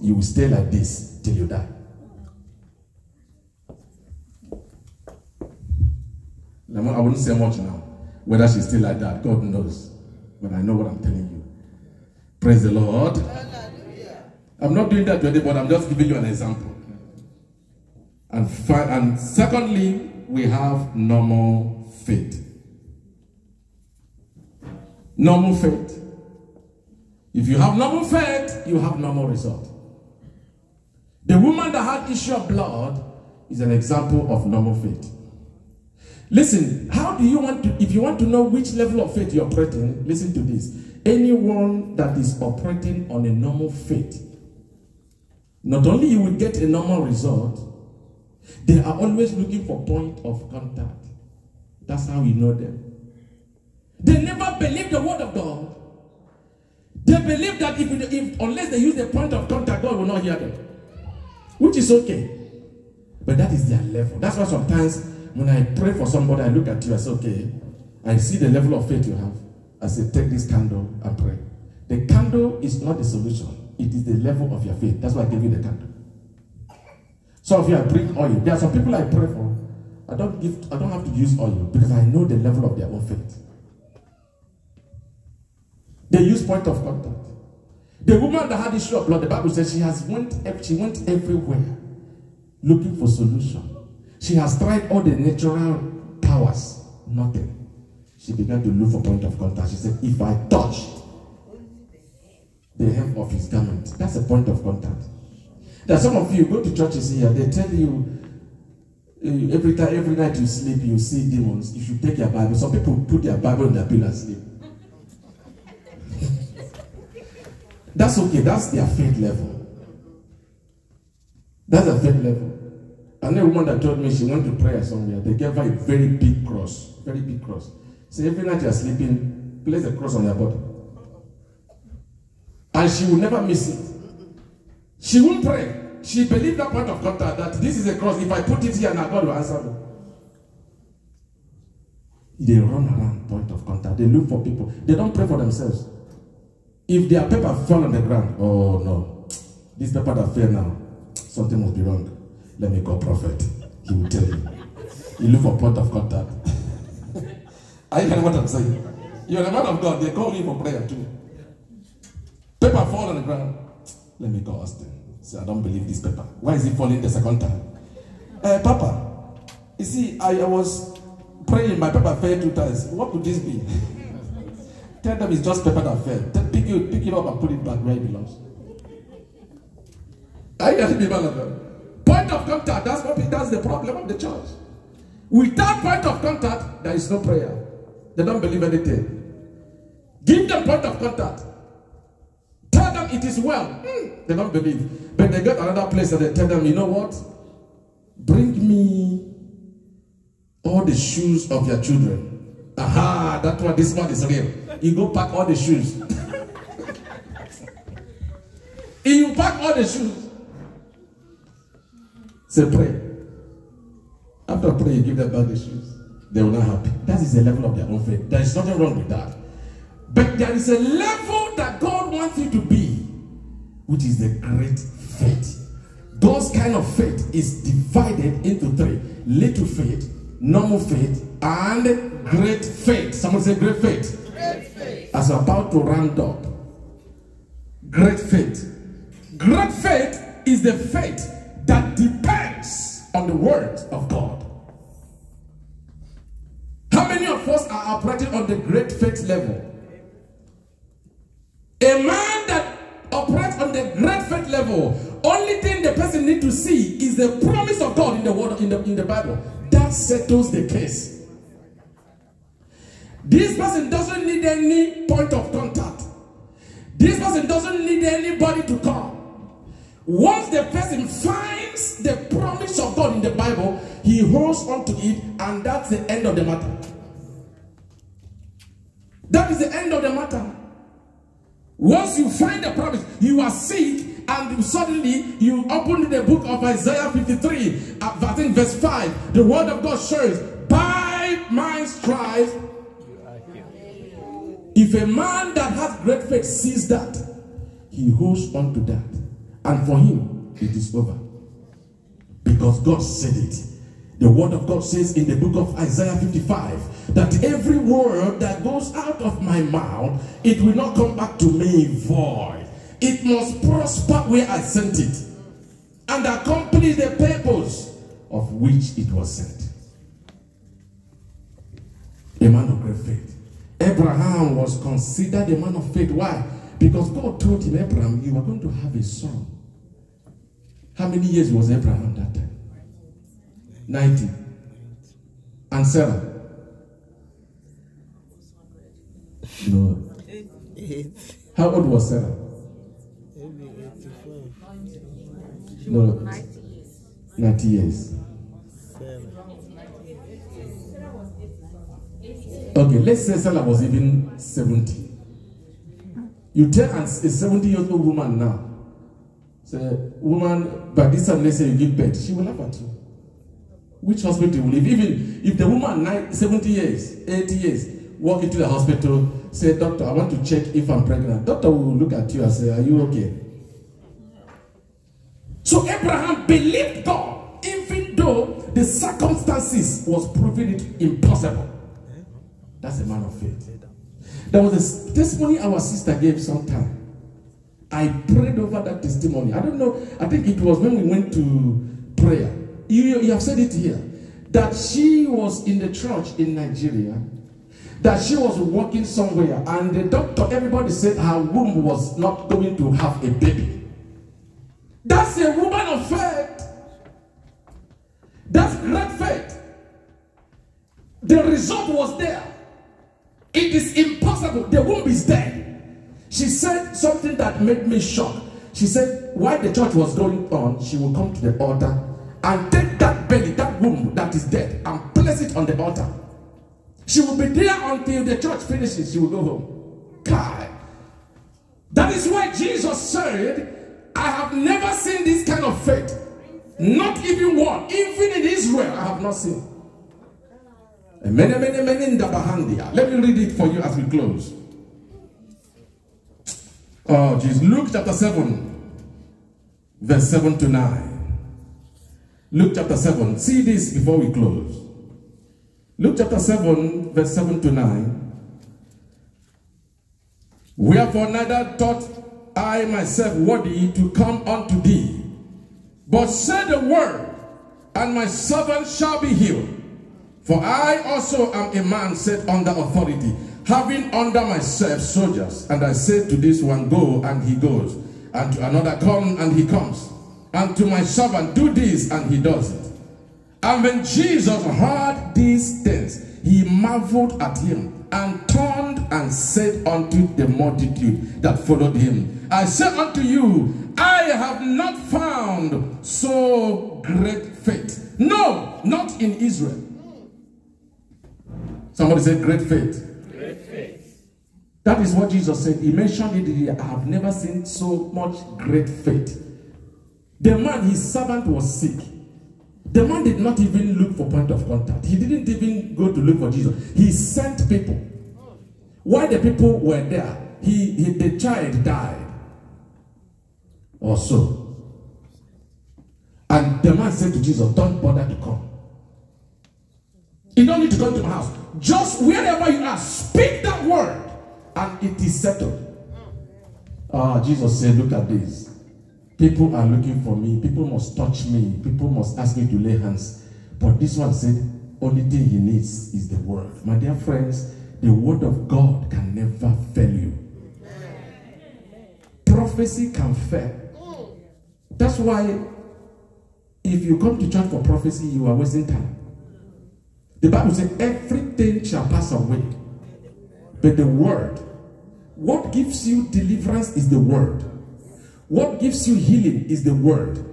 you will stay like this till you die. I wouldn't say much now. Whether she's still like that, God knows. But I know what I'm telling you. Praise the Lord. I'm not doing that today, but I'm just giving you an example. And secondly, we have normal faith. Normal faith. If you have normal faith, you have normal result. The woman that had issue of blood is an example of normal faith. Listen, how do you want to, if you want to know which level of faith you're operating, listen to this. Anyone that is operating on a normal faith, not only you will get a normal result, they are always looking for point of contact. That's how you know them. They never believe the word of God. They believe that if unless they use the point of contact, God will not hear them. Which is okay. But that is their level. That's why sometimes when I pray for somebody, I look at you, I say, okay, I see the level of faith you have. I say, take this candle and pray. The candle is not the solution. It is the level of your faith. That's why I give you the candle. Some of you, I bring oil. There are some people I pray for. I don't have to use oil because I know the level of their own faith. They use point of contact. The woman that had issue of blood, the Bible says she went everywhere looking for solution. She has tried all the natural powers, nothing. She began to look for point of contact. She said, if I touch the hem of his garment, that's a point of contact. There are some of you go to churches here, they tell you every night you sleep, you see demons. If you take your Bible, some people put their Bible in their pillow and sleep. That's okay, that's their faith level. That's their faith level. I know a woman that told me she went to prayer somewhere. They gave her a very big cross. Very big cross. So every night you're sleeping, place a cross on your body. And she will never miss it. She won't pray. She believed that point of contact, that this is a cross. If I put it here, now God will answer me. They run around point of contact. They look for people. They don't pray for themselves. If their paper fell on the ground, oh no, this paper that fell now, something must be wrong. Let me call prophet. He will tell you. You look for point of contact. Are you hearing what I'm saying? You're a man of God. They call you for prayer too. Paper fall on the ground. Let me call Austin. Say, I don't believe this paper. Why is it falling the second time? Papa, you see, I was praying, my paper fell 2 times. What could this be? Tell them it's just paper that fell. Pick it up and put it back where it belongs. Are you getting me, man of God? Point of contact, that's the problem of the church. Without point of contact, there is no prayer. They don't believe anything. Give them point of contact. Tell them it is well. They don't believe. But they get another place and they tell them, you know what? Bring me all the shoes of your children. Aha, that's why this one is real. You go pack all the shoes. You pack all the shoes. Say pray. After pray, you give them back the shoes. They will not happy. That is the level of their own faith. There is nothing wrong with that. But there is a level that God wants you to be, which is the great faith. Those kind of faith is divided into 3. Little faith, normal faith, and great faith. Someone say great faith. Great faith. As we're about to round up. Great faith. Great faith is the faith that depends on the word of God. How many of us are operating on the great faith level? A man that operates on the great faith level, only thing the person needs to see is the promise of God in the word in the Bible. That settles the case. This person doesn't need any point of contact. This person doesn't need anybody to come. Once the person finds the promise of God in the Bible, he holds on to it, and that's the end of the matter. That is the end of the matter. Once you find the promise, you are sick, and suddenly you open the book of Isaiah 53, I think verse 5. The word of God says, by my stripes. If a man that has great faith sees that, he holds on to that. And for him, it is over. Because God said it. The word of God says in the book of Isaiah 55 that every word that goes out of my mouth, it will not come back to me void. It must prosper where I sent it and accomplish the purpose of which it was sent. A man of great faith. Abraham was considered a man of faith. Why? Because God told him, Abraham, you are going to have a son. How many years was Abraham that time? 90. And Sarah? No. 8. How old was Sarah? Maybe 85. No. 90 years. 7. Okay, let's say Sarah was even 70. You tell a 70-year-old woman now, say, woman, by this time, let's say you give birth, she will laugh at you. Which hospital will live? Even if the woman 70 years, 80 years, walk into the hospital, say, doctor, I want to check if I'm pregnant. Doctor will look at you and say, are you okay? So Abraham believed God, even though the circumstances was proving it impossible. That's a man of faith. There was a testimony our sister gave sometime. I prayed over that testimony. I don't know, I think it was when we went to prayer. You have said it here, that she was in the church in Nigeria, that she was working somewhere, and the doctor, everybody said her womb was not going to have a baby. That's a woman of faith. That's great faith. The result was there. It is impossible. The womb is there. She said something that made me shocked. She said, while the church was going on, she will come to the altar and take that belly, that womb that is dead, and place it on the altar. She will be there until the church finishes. She will go home. God. That is why Jesus said, I have never seen this kind of faith. Not even one. Even in Israel, I have not seen. Let me read it for you as we close. Oh, Jesus. Luke chapter 7, verse 7 to 9. Luke chapter 7. See this before we close. Luke chapter 7, verse 7 to 9. Wherefore neither thought I myself worthy to come unto thee, but say the word, and my servant shall be healed. For I also am a man set under authority, having under myself soldiers. And I said to this one, go, and he goes. And to another, come, and he comes. And to my servant, do this, and he does it. And when Jesus heard these things, he marveled at him, and turned and said unto the multitude that followed him, I say unto you, I have not found so great faith. No, not in Israel. Somebody said great faith. Great faith. That is what Jesus said. He mentioned it here. I have never seen so much great faith. The man, his servant, was sick. The man did not even look for point of contact. He didn't even go to look for Jesus. He sent people. While the people were there, the child died. Or so. And the man said to Jesus, don't bother to come. You don't need to come to my house. Just wherever you are, speak that word, and it is settled. Jesus said, look at this. People are looking for me. People must touch me. People must ask me to lay hands. But this one said, only thing he needs is the word. My dear friends, the word of God can never fail you. Prophecy can fail. That's why if you come to church for prophecy, you are wasting time. The Bible says everything shall pass away. But the word, what gives you deliverance is the word. What gives you healing is the word.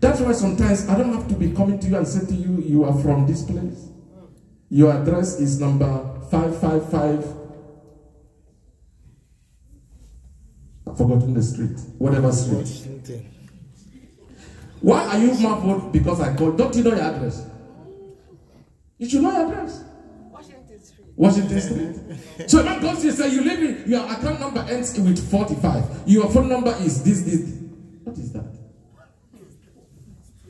That's why sometimes I don't have to be coming to you and say to you, you are from this place. Your address is number 555. I've forgotten the street. Whatever street. Washington. Why are you marveled because I called? Don't you know your address? You should know your address. Washington Street. Washington Street. So a man goes to you and says, you live in, your account number ends with 45. Your phone number is this. What is that?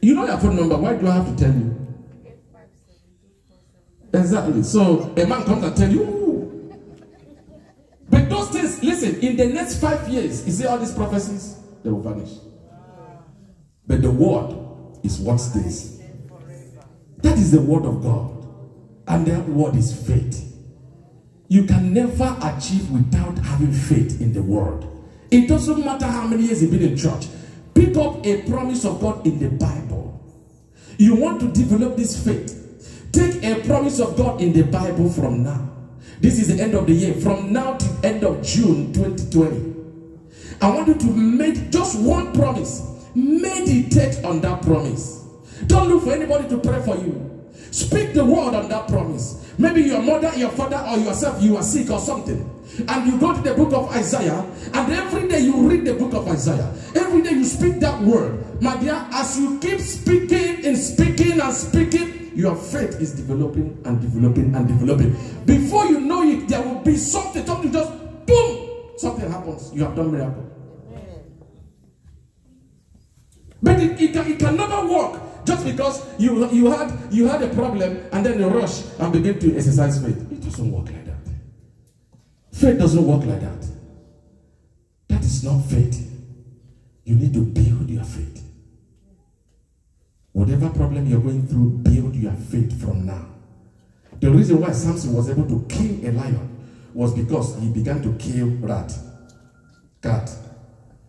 You know your phone number. Why do I have to tell you? Exactly. So a man comes and tells you. Ooh. But those things, listen, in the next 5 years, you see all these prophecies, they will vanish. But the word is what stays. That is the word of God. And that word is faith. You can never achieve without having faith in the word. It doesn't matter how many years you've been in church. Pick up a promise of God in the Bible. You want to develop this faith. Take a promise of God in the Bible from now. This is the end of the year. From now to the end of June 2020. I want you to make just one promise. Meditate on that promise. Don't look for anybody to pray for you. Speak the word on that promise. Maybe your mother, your father, or yourself, you are sick or something. And you go to the book of Isaiah, and every day you read the book of Isaiah. Every day you speak that word. My dear, as you keep speaking and speaking and speaking, your faith is developing and developing and developing. Before you know it, there will be something just boom, something happens. You have done miracle. But it can never work just because you had a problem and then you rush and begin to exercise faith. It doesn't work like that. Faith doesn't work like that. That is not faith. You need to build your faith. Whatever problem you're going through, build your faith from now. The reason why Samson was able to kill a lion was because he began to kill rat, cat,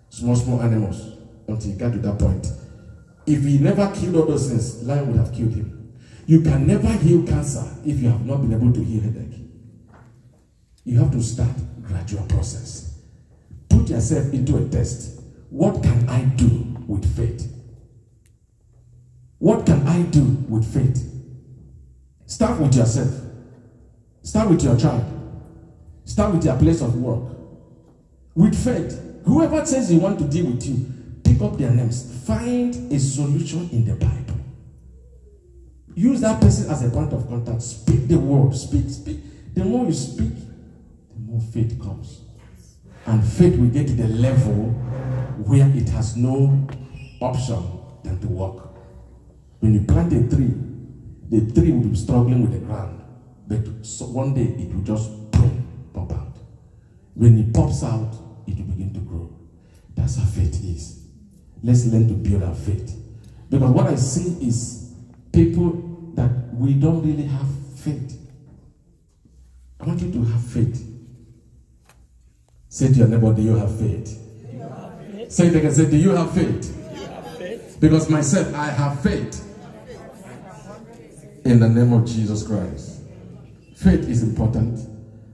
small animals until he got to that point. If he never killed all those things, lion would have killed him. You can never heal cancer if you have not been able to heal headache. You have to start a gradual process. Put yourself into a test. What can I do with faith? What can I do with faith? Start with yourself. Start with your child. Start with your place of work. With faith, whoever says you want to deal with you, pick up their names. Find a solution in the Bible. Use that person as a point of contact. Speak the word. Speak. The more you speak, the more faith comes. And faith will get to the level where it has no option than to walk. When you plant a tree, the tree will be struggling with the ground. But one day it will just boom, pop out. When it pops out, it will begin to grow. That's how faith is. Let's learn to build our faith. Because what I see is people that we don't really have faith. I want you to have faith. Say to your neighbor, do you have faith? You have faith. Say it again, say, do you have faith? You have faith. Because myself, I have faith. In the name of Jesus Christ. Faith is important.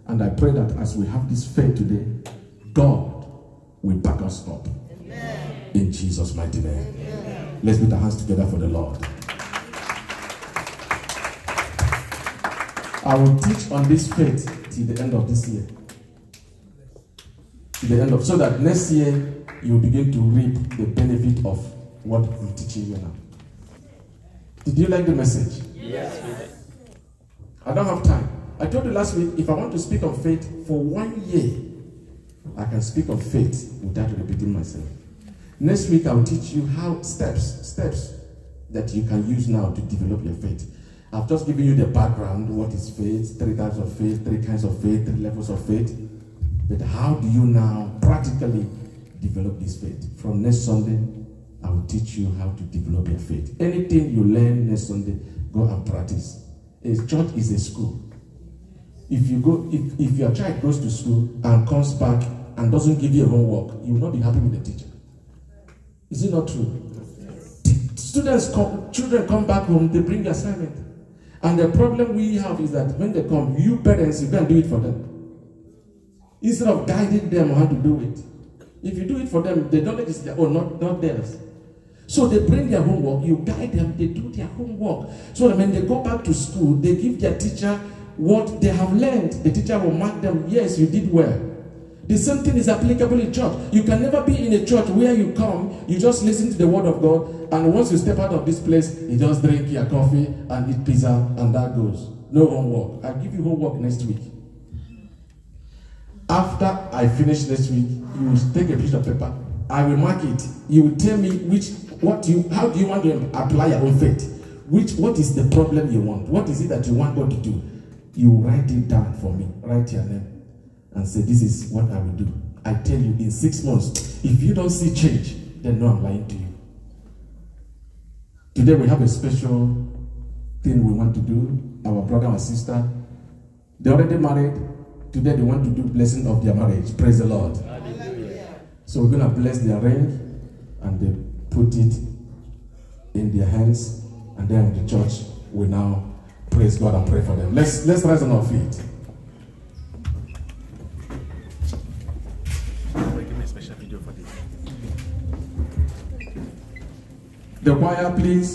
And I pray that as we have this faith today, God will back us up. Amen. In Jesus' mighty name. Amen. Let's put our hands together for the Lord. I will teach on this faith till the end of this year. Till the end of, so that next year you will begin to reap the benefit of what I'm teaching you now. Did you like the message? Yes. I don't have time. I told you last week, if I want to speak of faith for 1 year, I can speak of faith without repeating myself. Next week, I'll teach you how steps that you can use now to develop your faith. I've just given you the background, what is faith, 3 types of faith, 3 kinds of faith, 3 levels of faith. But how do you now practically develop this faith? From next Sunday, I will teach you how to develop your faith. Anything you learn next Sunday, go and practice. A church is a school. If your child goes to school and comes back and doesn't give you a homework, you will not be happy with the teacher. Is it not true? Yes. Children come back home, they bring the assignment. And the problem we have is that when they come, you parents, you can't do it for them. Instead of guiding them on how to do it. If you do it for them, the knowledge is their own, not theirs. So they bring their homework, you guide them, they do their homework. So that when they go back to school, they give their teacher what they have learned. The teacher will mark them, yes, you did well. The same thing is applicable in church. You can never be in a church where you come, you just listen to the word of God, and once you step out of this place, you just drink your coffee and eat pizza, and that goes. No homework. I'll give you homework next week. After I finish next week, you will take a piece of paper I will mark it. You will tell me how do you want to apply your own faith? What is the problem you want? What is it that you want God to do? You write it down for me. Write your name and say, this is what I will do. I tell you, in 6 months, if you don't see change, then no, I'm lying to you. Today we have a special thing we want to do. Our brother and sister, they already married. Today they want to do blessing of their marriage. Praise the Lord. Hallelujah. So we're going to bless their ring, and they put it in their hands, and then the church will now praise God and pray for them. Let's rise on our feet. Give me a special video for this. The choir, please.